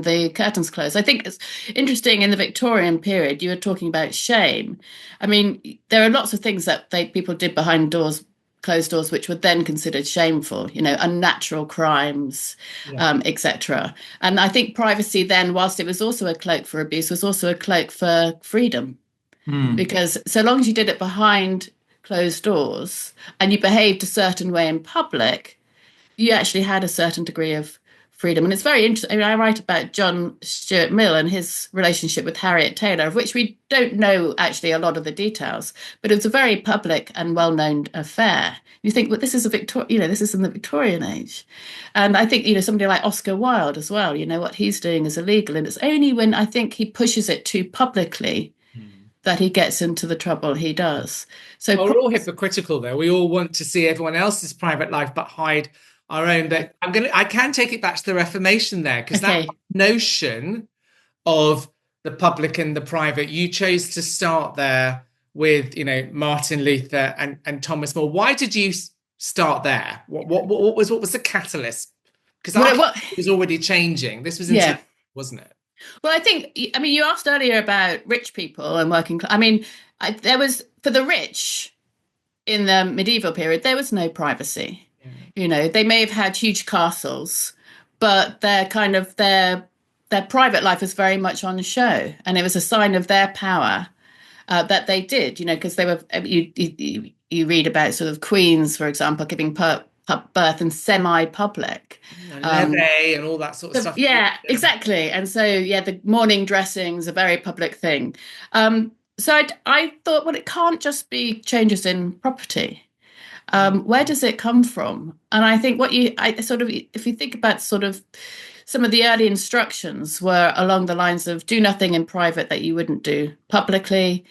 Speaker 3: the curtains closed. I think it's interesting, in the Victorian period, you were talking about shame. There are lots of things that people did behind closed doors, which were then considered shameful, unnatural crimes, etc. And I think privacy then, whilst it was also a cloak for abuse, was also a cloak for freedom. Because so long as you did it behind closed doors and you behaved a certain way in public, you actually had a certain degree of freedom. And it's very interesting. I mean, I write about John Stuart Mill and his relationship with Harriet Taylor, of which we don't know actually a lot of the details, but it was a very public and well-known affair. You think, well, this is this is in the Victorian age. And I think, somebody like Oscar Wilde as well, what he's doing is illegal. And it's only when I think he pushes it too publicly that he gets into the trouble he does. So
Speaker 2: we're all hypocritical, though. We all want to see everyone else's private life, but hide our own. But I can take it back to the Reformation there, because that notion of the public and the private, you chose to start there with, Martin Luther and Thomas More. Why did you start there? What was the catalyst? Because it was already changing. This was wasn't it?
Speaker 3: Well, you asked earlier about rich people and working class. There was, for the rich in the medieval period, there was no privacy. They may have had huge castles, but their private life was very much on show, and it was a sign of their power that they did. Because they were. You read about sort of queens, for example, giving birth in semi-public,
Speaker 2: and all that sort of stuff.
Speaker 3: Yeah, exactly. And so, the morning dressing is a very public thing. So I thought, well, it can't just be changes in property. Where does it come from? And I think if you think about sort of some of the early instructions were along the lines of do nothing in private that you wouldn't do publicly.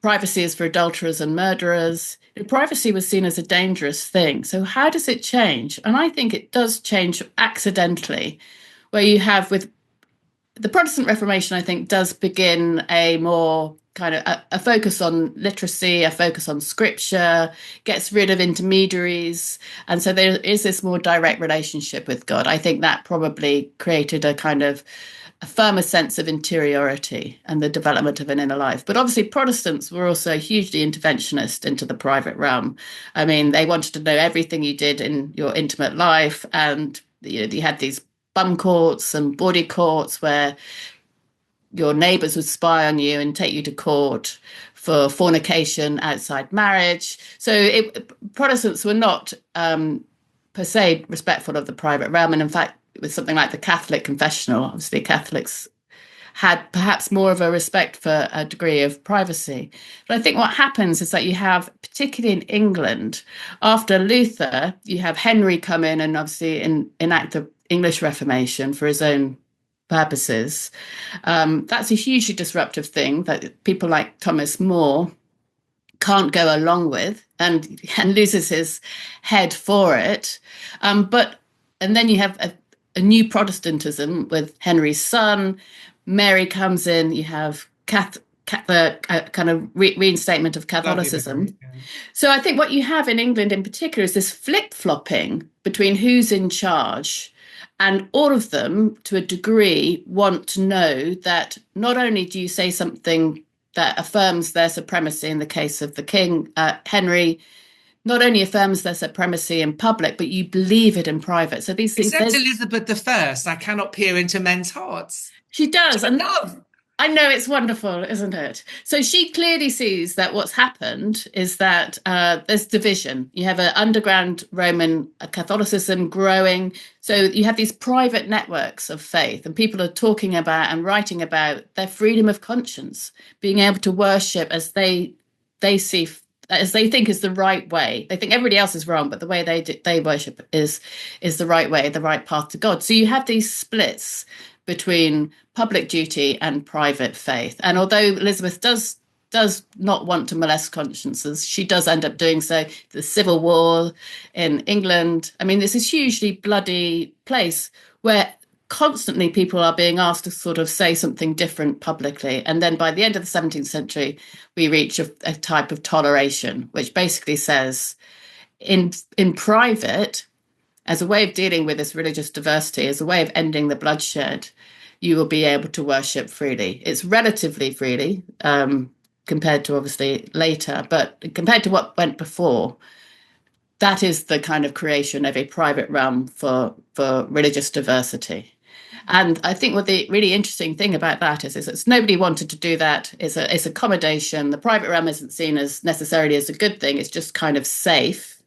Speaker 3: Privacy is for adulterers and murderers. Privacy was seen as a dangerous thing. So how does it change? And I think it does change accidentally, where you have with the Protestant Reformation, I think, does begin a more kind of a focus on literacy, a focus on scripture, gets rid of intermediaries. And so there is this more direct relationship with God. I think that probably created a kind of a firmer sense of interiority and the development of an inner life. But obviously Protestants were also hugely interventionist into the private realm. They wanted to know everything you did in your intimate life. And you had these bum courts and bawdy courts where your neighbours would spy on you and take you to court for fornication outside marriage. So Protestants were not per se respectful of the private realm. And in fact, with something like the Catholic confessional, obviously Catholics had perhaps more of a respect for a degree of privacy. But I think what happens is that you have, particularly in England, after Luther, you have Henry come in and obviously enact the English Reformation for his own purposes. That's a hugely disruptive thing that people like Thomas More can't go along with and loses his head for it. And then you have a new Protestantism with Henry's son. Mary comes in. You have the kind of reinstatement of Catholicism. So I think what you have in England in particular is this flip-flopping between who's in charge. And all of them, to a degree, want to know that not only do you say something that affirms their supremacy in the case of the King, Henry, not only affirms their supremacy in public, but you believe it in private. So these things.
Speaker 2: Except Elizabeth I, I cannot peer into men's hearts.
Speaker 3: She does.
Speaker 2: And love.
Speaker 3: I know, it's wonderful, isn't it? So she clearly sees that what's happened is that there's division. You have an underground Roman Catholicism growing. So you have these private networks of faith, and people are talking about and writing about their freedom of conscience, being able to worship as they see, as they think is the right way. They think everybody else is wrong, but the way they worship is the right way, the right path to God. So you have these splits between public duty and private faith. And although Elizabeth does not want to molest consciences, she does end up doing so. The Civil War in England. This is hugely bloody place where constantly people are being asked to sort of say something different publicly. And then by the end of the 17th century, we reach a type of toleration, which basically says in private, as a way of dealing with this religious diversity, as a way of ending the bloodshed, you will be able to worship freely. It's relatively freely compared to obviously later, but compared to what went before, that is the kind of creation of a private realm for religious diversity. And I think what the really interesting thing about that is it's nobody wanted to do that. It's accommodation. The private realm isn't seen as necessarily as a good thing. It's just kind of safe.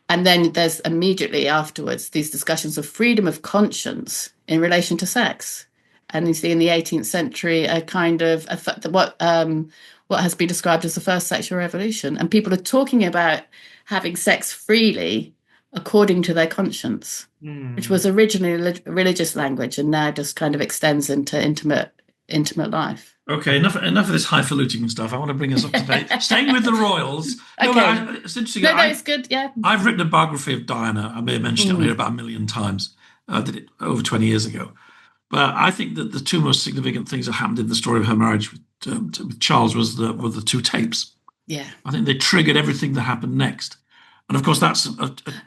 Speaker 3: And then there's immediately afterwards these discussions of freedom of conscience in relation to sex. And you see in the 18th century a kind of what has been described as the first sexual revolution. And people are talking about having sex freely according to their conscience, which was originally religious language and now just kind of extends into intimate life.
Speaker 1: Okay, enough of this highfalutin stuff. I want to bring us up to date. Staying with the royals.
Speaker 3: Okay.
Speaker 1: No, it's interesting.
Speaker 3: No, it's good. Yeah.
Speaker 1: I've written a biography of Diana. I may have mentioned it on here about 1 million times. I did it over 20 years ago. But I think that the two most significant things that happened in the story of her marriage with Charles were the two tapes.
Speaker 3: Yeah.
Speaker 1: I think they triggered everything that happened next. And of course, that's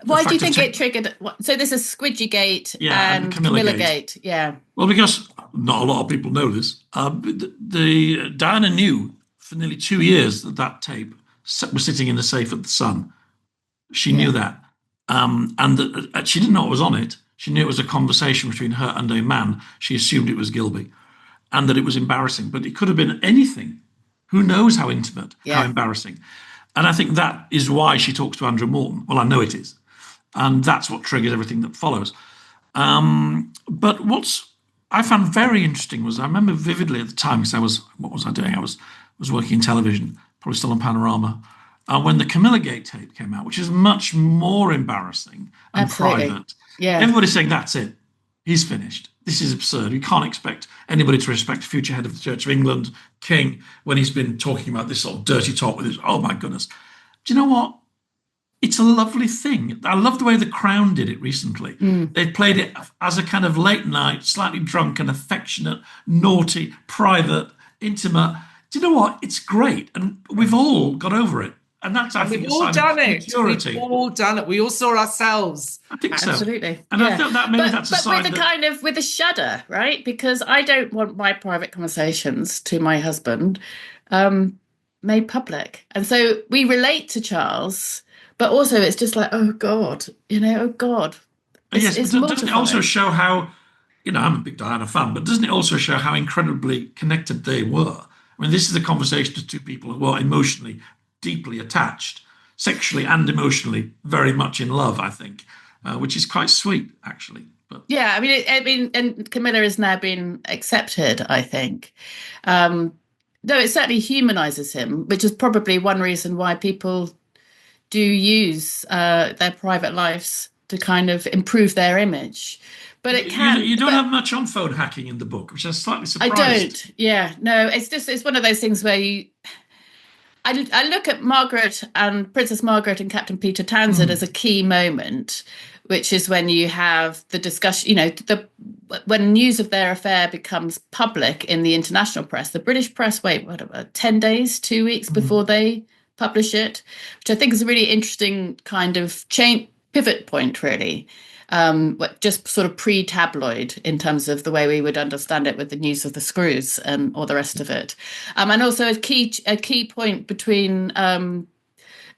Speaker 3: why do you think it triggered? So this is Squidgy Gate and Camilla Gate. Yeah.
Speaker 1: Well, because not a lot of people know this. Diana knew for nearly 2 years that tape was sitting in the safe at the Sun. She knew that, and she didn't know what was on it. She knew it was a conversation between her and a man. She assumed it was Gilby, and that it was embarrassing. But it could have been anything. Who knows how intimate, how embarrassing. And I think that is why she talks to Andrew Morton. Well, I know it is. And that's what triggers everything that follows. But what's I found very interesting was I remember vividly at the time, because what was I doing? I was working in television, probably still on Panorama, when the Camilla Gate tape came out, which is much more embarrassing and private.
Speaker 3: Yeah.
Speaker 1: Everybody's saying, that's it. He's finished. This is absurd. You can't expect anybody to respect a future head of the Church of England, King, when he's been talking about this sort of dirty talk with his, oh my goodness. Do you know what? It's a lovely thing. I love the way The Crown did it recently. They played it as a kind of late night, slightly drunken, affectionate, naughty, private, intimate. Do you know what? It's great. And we've all got over it. And that's, I think,
Speaker 2: we've all done it.
Speaker 1: Maturity.
Speaker 2: We've all done it. We all saw ourselves.
Speaker 1: I think so.
Speaker 3: Absolutely.
Speaker 1: And I felt that maybe that's a sign
Speaker 3: but with a shudder, right? Because I don't want my private conversations to my husband made public. And so we relate to Charles, but also it's just like, oh God, oh God.
Speaker 1: Yes, doesn't it also show how, I'm a big Diana fan, but doesn't it also show how incredibly connected they were? I mean, this is a conversation of two people who are emotionally deeply attached, sexually and emotionally, very much in love, I think, which is quite sweet, actually. But
Speaker 3: yeah, I mean, and Camilla has now been accepted, I think. Though it certainly humanizes him, which is probably one reason why people do use their private lives to kind of improve their image. But it can.
Speaker 1: You don't have much on phone hacking in the book, which is slightly surprised.
Speaker 3: I don't. Yeah, no, it's one of those things where I look at Margaret and Princess Margaret and Captain Peter Townsend as a key moment, which is when you have the discussion, when news of their affair becomes public in the international press. The British press wait, 10 days, 2 weeks before they publish it, which I think is a really interesting kind of pivot point, really. Just sort of pre-tabloid in terms of the way we would understand it with the news of the screws and all the rest of it. And also a key point between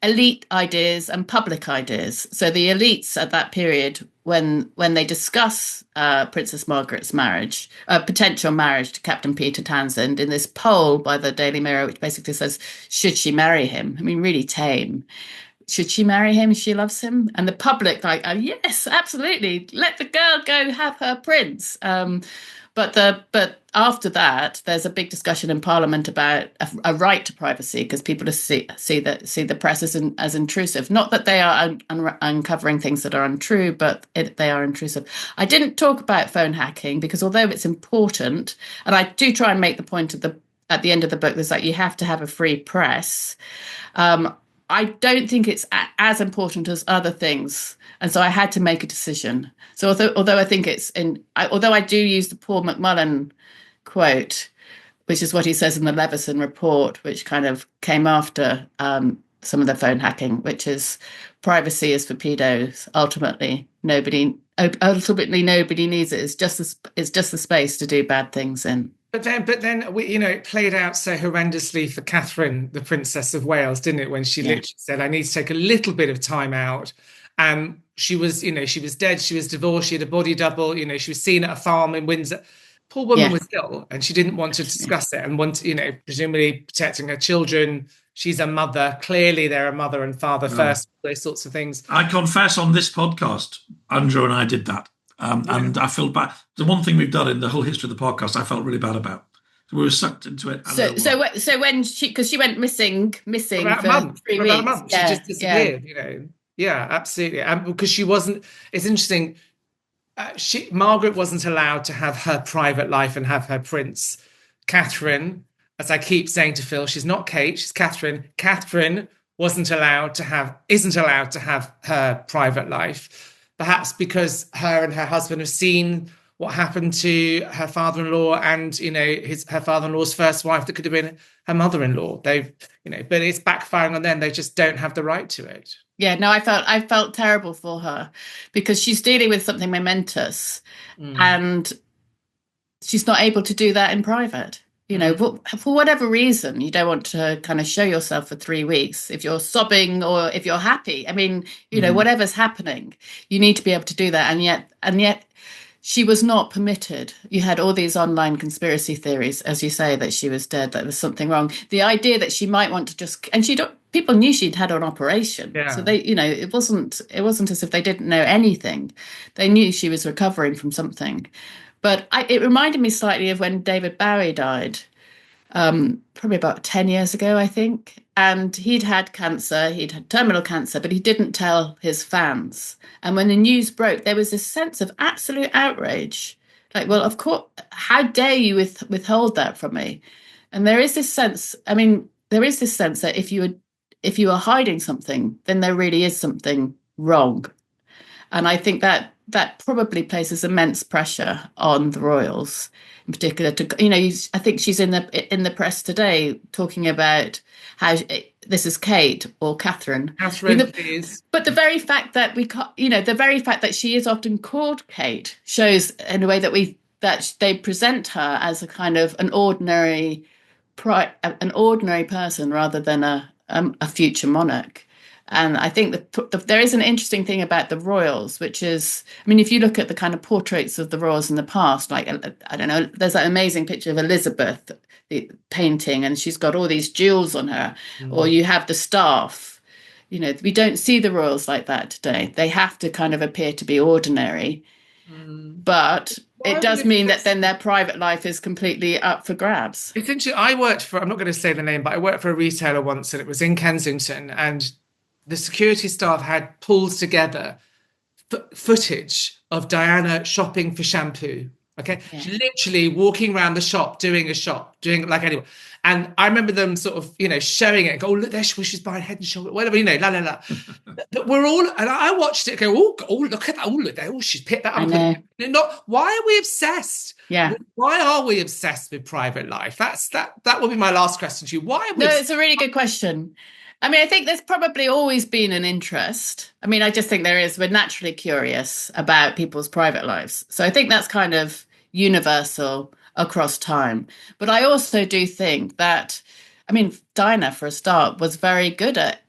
Speaker 3: elite ideas and public ideas. So the elites at that period, when they discuss Princess Margaret's marriage, potential marriage to Captain Peter Townsend, in this poll by the Daily Mirror, which basically says, should she marry him? I mean, really tame. Should she marry him? She loves him. And the public, like, oh, yes, absolutely. Let the girl go have her prince. But after that, there's a big discussion in Parliament about a right to privacy, because people see the press as intrusive. Not that they are uncovering things that are untrue, but they are intrusive. I didn't talk about phone hacking because although it's important, and I do try and make the point at the end of the book, there's like you have to have a free press. I don't think it's as important as other things. And so I had to make a decision. So although I think although I do use the Paul McMullen quote, which is what he says in the Leveson report, which kind of came after some of the phone hacking, which is privacy is for pedos. Ultimately, nobody needs it. It's just the space to do bad things in.
Speaker 2: But then, it played out so horrendously for Catherine, the Princess of Wales, didn't it? When she literally said, "I need to take a little bit of time out," and she was dead, she was divorced, she had a body double, she was seen at a farm in Windsor. Poor woman was ill, and she didn't want to discuss it, and presumably protecting her children, she's a mother. Clearly, they're a mother and father first, those sorts of things.
Speaker 1: I confess on this podcast, Andrew and I did that. And I felt bad. The one thing we've done in the whole history of the podcast, I felt really bad about. So we were sucked into it.
Speaker 3: So when she went missing
Speaker 2: for about a
Speaker 3: 3 weeks.
Speaker 2: About a month. She just disappeared, you know. Yeah, absolutely. And because she wasn't, it's interesting. Margaret wasn't allowed to have her private life and have her prince. Catherine, as I keep saying to Phil, she's not Kate, she's Catherine. Catherine isn't allowed to have her private life, perhaps because her and her husband have seen what happened to her father-in-law and, you know, her father-in-law's first wife that could have been her mother-in-law. They've, you know, but it's backfiring on them. They just don't have the right to it.
Speaker 3: Yeah, no, I felt terrible for her because she's dealing with something momentous and she's not able to do that in private. You know, for whatever reason, you don't want to kind of show yourself for 3 weeks. If you're sobbing or if you're happy, I mean, you know, whatever's happening, you need to be able to do that. And yet she was not permitted. You had all these online conspiracy theories, as you say, that she was dead, that there was something wrong. The idea that she might want to people knew she'd had an operation. Yeah. So they, you know, it wasn't as if they didn't know anything. They knew she was recovering from something. But it reminded me slightly of when David Bowie died, probably about 10 years ago, I think. And he'd had cancer, he'd had terminal cancer, but he didn't tell his fans. And when the news broke, there was this sense of absolute outrage. Like, well, of course, how dare you withhold that from me? And there is this sense, that if you are hiding something, then there really is something wrong. And I think that probably places immense pressure on the royals, in particular. I think she's in the press today talking about how this is Kate or Catherine.
Speaker 2: Catherine, please.
Speaker 3: But the very fact that the very fact that she is often called Kate shows in a way that they present her as a kind of an ordinary person rather than a future monarch. And I think there is an interesting thing about the royals, which is, I mean, if you look at the kind of portraits of the royals in the past, like, I don't know, there's that amazing picture of Elizabeth, the painting, and she's got all these jewels on her, or you have the staff. You know, we don't see the royals like that today. They have to kind of appear to be ordinary, but it does mean that then their private life is completely up for grabs.
Speaker 2: It's interesting. I'm not going to say the name, but I worked for a retailer once, and it was in Kensington, and the security staff had pulled together footage of Diana shopping for shampoo. Okay, yeah. She's literally walking around the shop, doing like anyone. And I remember them sort of, you know, showing it. Go, oh, look there, she's buying Head and Shoulders, whatever, you know, la la la. But we're all, and I watched it. Go, oh, look at that! Oh, look there! Oh, she's picked that up. Why are we obsessed?
Speaker 3: Yeah.
Speaker 2: Why are we obsessed with private life? That would be my last question to you. Why are we?
Speaker 3: No, it's a really good question. I mean, I think there's probably always been an interest. I mean, I just think there is. We're naturally curious about people's private lives. So I think that's kind of universal across time. But I also do think that, I mean, Diana, for a start, was very good at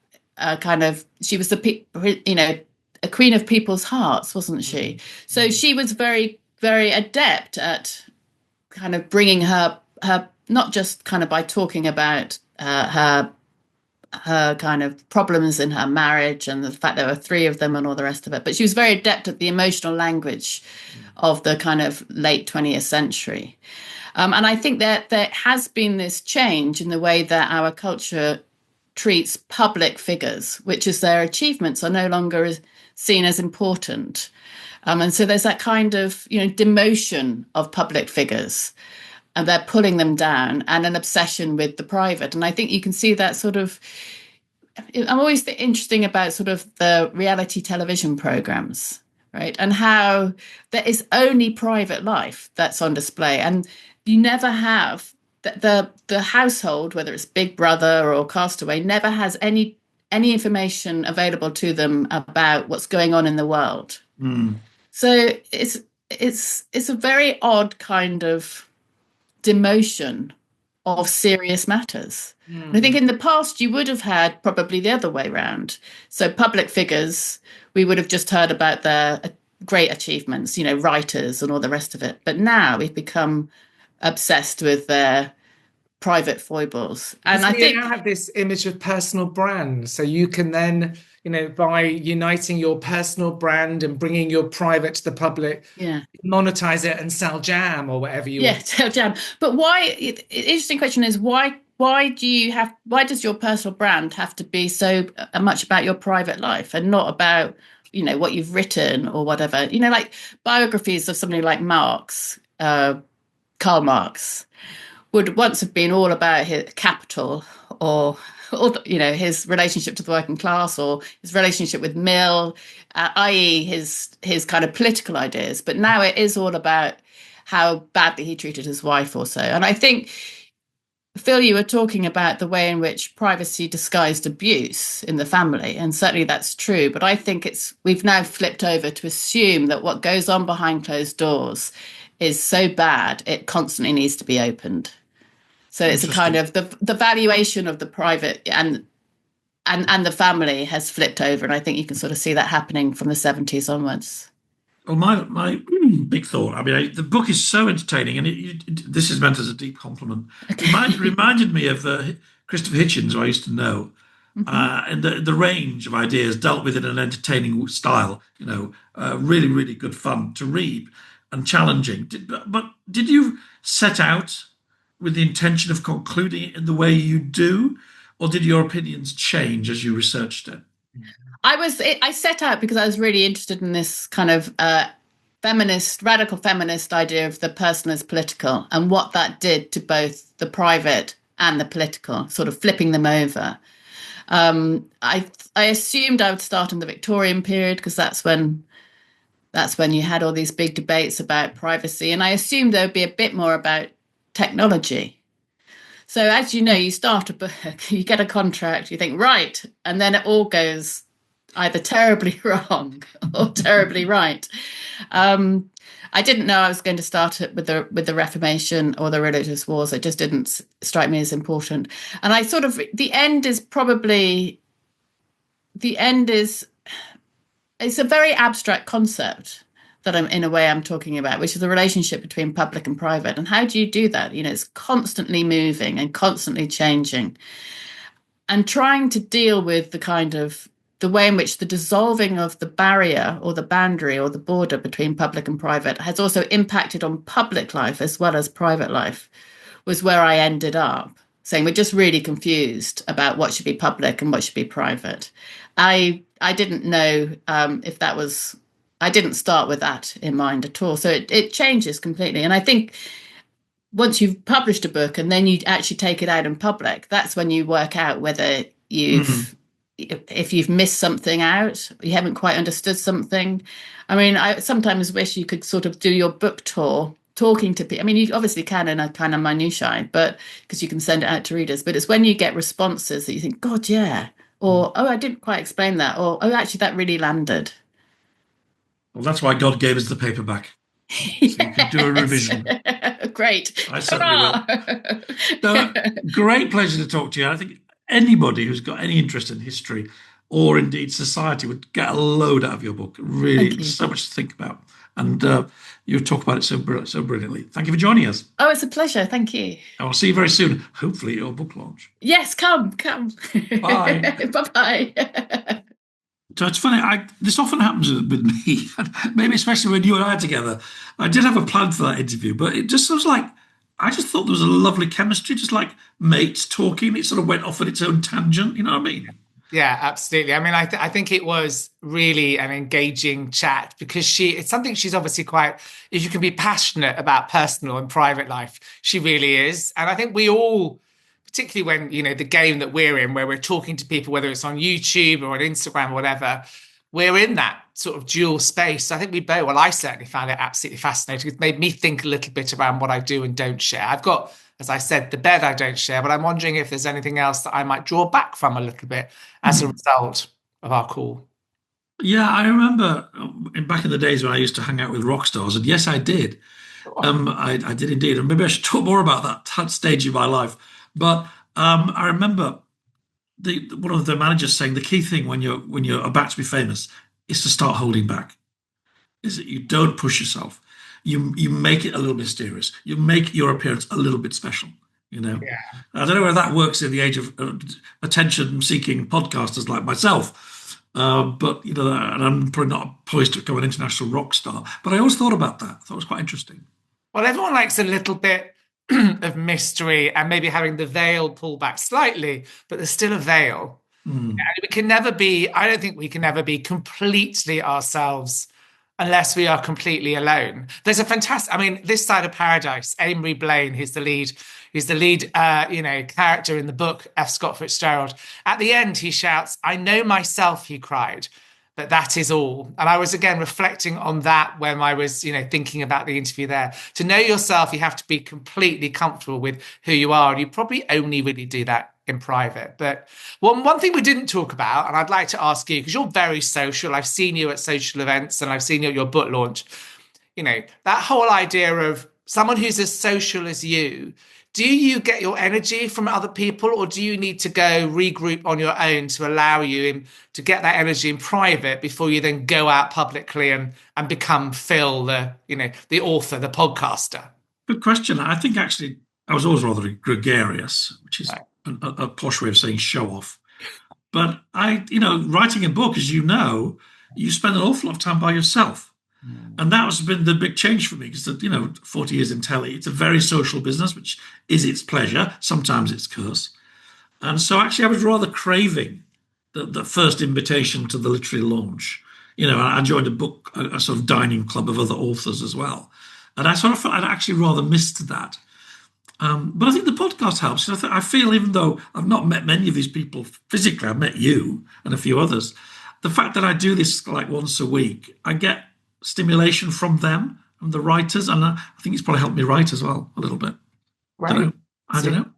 Speaker 3: she was a queen of people's hearts, wasn't she? So she was very, very adept at kind of bringing her not just kind of by talking about her kind of problems in her marriage and the fact there were 3 of them and all the rest of it. But she was very adept at the emotional language of the kind of late 20th century. And I think that there has been this change in the way that our culture treats public figures, which is their achievements are no longer seen as important. And so there's that kind of, you know, demotion of public figures. And they're pulling them down, and an obsession with the private. And I think you can see that sort of, I'm always interesting about sort of the reality television programs, right? And how there is only private life that's on display. And you never have, the household, whether it's Big Brother or Castaway, never has any information available to them about what's going on in the world. So it's a very odd kind of demotion of serious matters. And I think in the past you would have had probably the other way around. So public figures, we would have just heard about their great achievements, you know, writers and all the rest of it. But now we've become obsessed with their private foibles. And
Speaker 2: I
Speaker 3: I think
Speaker 2: now have this image of personal brand. So you can then, by uniting your personal brand and bringing your private to the public, monetize it and sell jam or whatever you want.
Speaker 3: Sell jam. But why? Interesting question is why does your personal brand have to be so much about your private life and not about what you've written or whatever? Like biographies of somebody like Karl Marx would once have been all about his capital or his relationship to the working class or his relationship with Mill, i.e. his kind of political ideas. But now it is all about how badly he treated his wife or so. And I think, Phil, you were talking about the way in which privacy disguised abuse in the family, and certainly that's true. But I think we've now flipped over to assume that what goes on behind closed doors is so bad it constantly needs to be opened. So it's a kind of the valuation of the private and the family has flipped over, and I think you can sort of see that happening from the 70s onwards.
Speaker 1: Well, my big thought, the book is so entertaining, and this is meant as a deep compliment. It reminded me of Christopher Hitchens, who I used to know, and the range of ideas dealt with in an entertaining style, really, really good fun to read and challenging. But did you set out with the intention of concluding it in the way you do, or did your opinions change as you researched it?
Speaker 3: I set out because I was really interested in this kind of radical feminist idea of the person as political and what that did to both the private and the political, sort of flipping them over. I assumed I would start in the Victorian period because that's when you had all these big debates about privacy, and I assumed there would be a bit more about technology. So as you know, you start a book, you get a contract, you think, right, and then it all goes either terribly wrong or terribly right. I didn't know I was going to start it with the Reformation or the religious wars. It just didn't strike me as important. And the end is it's a very abstract concept that I'm talking about, which is the relationship between public and private. And how do you do that? It's constantly moving and constantly changing, and trying to deal with the way in which the dissolving of the barrier or the boundary or the border between public and private has also impacted on public life as well as private life was where I ended up saying we're just really confused about what should be public and what should be private. I didn't know if that was, I didn't start with that in mind at all. So it changes completely. And I think once you've published a book and then you actually take it out in public, that's when you work out whether if you've missed something out, you haven't quite understood something. I sometimes wish you could sort of do your book tour talking to people. You obviously can in a kind of minutiae, but because you can send it out to readers, but it's when you get responses that you think, God, yeah. Or, oh, I didn't quite explain that. Or, oh, actually, that really landed.
Speaker 1: Well, that's why God gave us the paperback. So you can do a revision.
Speaker 3: Great.
Speaker 1: I certainly will. No, great pleasure to talk to you. I think anybody who's got any interest in history or indeed society would get a load out of your book. Really, so much to think about. And you talk about it so brilliantly. Thank you for joining us.
Speaker 3: Oh, it's a pleasure. Thank you.
Speaker 1: I will see you very soon, hopefully at your book launch.
Speaker 3: Yes, come.
Speaker 1: Bye.
Speaker 3: Bye-bye.
Speaker 1: So it's funny, this often happens with me, maybe especially when you and I are together. I did have a plan for that interview, but it just was like, I just thought there was a lovely chemistry, just like mates talking. It sort of went off on its own tangent, you know what I mean?
Speaker 2: Yeah, absolutely. I think it was really an engaging chat because it's something she's obviously if you can be passionate about personal and private life, she really is. And I think we all, particularly when, the game that we're in, where we're talking to people, whether it's on YouTube or on Instagram or whatever, we're in that sort of dual space. I think I certainly found it absolutely fascinating. It made me think a little bit around what I do and don't share. I've got, as I said, the bed I don't share, but I'm wondering if there's anything else that I might draw back from a little bit as a result of our call.
Speaker 1: Yeah, I remember back in the days when I used to hang out with rock stars, and yes, I did. I did indeed. And maybe I should talk more about that stage of my life. But I remember one of the managers saying the key thing when you're about to be famous is to start holding back. Is that you don't push yourself. You make it a little mysterious. You make your appearance a little bit special.
Speaker 2: Yeah.
Speaker 1: I don't know whether that works in the age of attention-seeking podcasters like myself, but and I'm probably not poised to become an international rock star. But I always thought about that. I thought it was quite interesting.
Speaker 2: Well, everyone likes a little bit of mystery and maybe having the veil pulled back slightly, but there's still a veil. And we can never be, I don't think we can ever be completely ourselves unless we are completely alone. There's a fantastic, This Side of Paradise, Amory Blaine, who's the lead character in the book, F. Scott Fitzgerald. At the end, he shouts, "I know myself," he cried, "but that is all." And I was, again, reflecting on that when I was, thinking about the interview there. To know yourself, you have to be completely comfortable with who you are. And you probably only really do that in private. But one thing we didn't talk about, and I'd like to ask you, because you're very social, I've seen you at social events and I've seen you at your book launch, that whole idea of someone who's as social as you, do you get your energy from other people, or do you need to go regroup on your own to allow you to get that energy in private before you then go out publicly and become Phil, the author, the podcaster?
Speaker 1: Good question. I think actually I was always rather gregarious, which is right. A posh way of saying show off. But writing a book, as you know, you spend an awful lot of time by yourself. And that has been the big change for me, because 40 years in telly, it's a very social business, which is its pleasure, sometimes its curse. And so actually I was rather craving the first invitation to the literary launch. I joined a sort of dining club of other authors as well. And I sort of felt I'd actually rather missed that. But I think the podcast helps. I feel, even though I've not met many of these people physically, I've met you and a few others, the fact that I do this like once a week, I get stimulation from them, from the writers, and I think it's probably helped me write as well a little bit.
Speaker 2: Right.
Speaker 1: I don't know.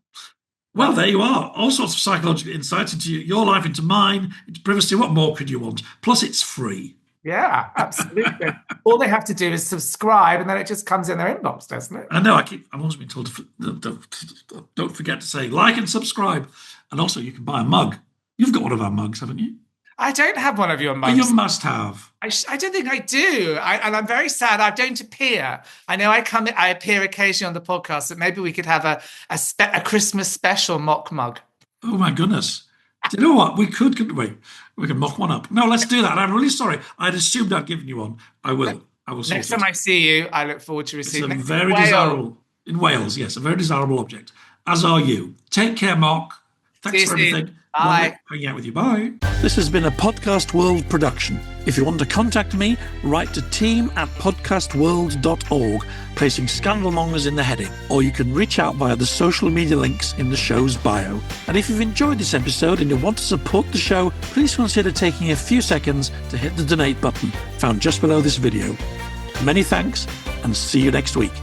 Speaker 1: Well, there you are. All sorts of psychological insights into your life, into mine, into privacy. What more could you want? Plus, it's free.
Speaker 2: Yeah, absolutely. All they have to do is subscribe, and then it just comes in their inbox, doesn't it?
Speaker 1: I know. I'm always being told don't forget to say like and subscribe, and also you can buy a mug. You've got one of our mugs, haven't you?
Speaker 2: I don't have one of your mugs.
Speaker 1: You must have.
Speaker 2: I don't think I do. And I'm very sad I don't appear. I know I appear occasionally on the podcast, but maybe we could have a Christmas special mock mug.
Speaker 1: Oh, my goodness. Do you know what? We could mock one up. No, let's do that. I'm really sorry. I'd assumed I'd given you one. I will.
Speaker 2: Next time I see you, I look forward to receiving it.
Speaker 1: It's a very desirable, in Wales, yes, a very desirable object, as are you. Take care, Mok. Thanks for everything.
Speaker 2: Bye.
Speaker 1: Hanging out with you. Bye. This has been a Podcast World production. If you want to contact me, write to team@podcastworld.org, placing Scandalmongers in the heading, or you can reach out via the social media links in the show's bio. And if you've enjoyed this episode and you want to support the show, please consider taking a few seconds to hit the donate button found just below this video. Many thanks, and see you next week.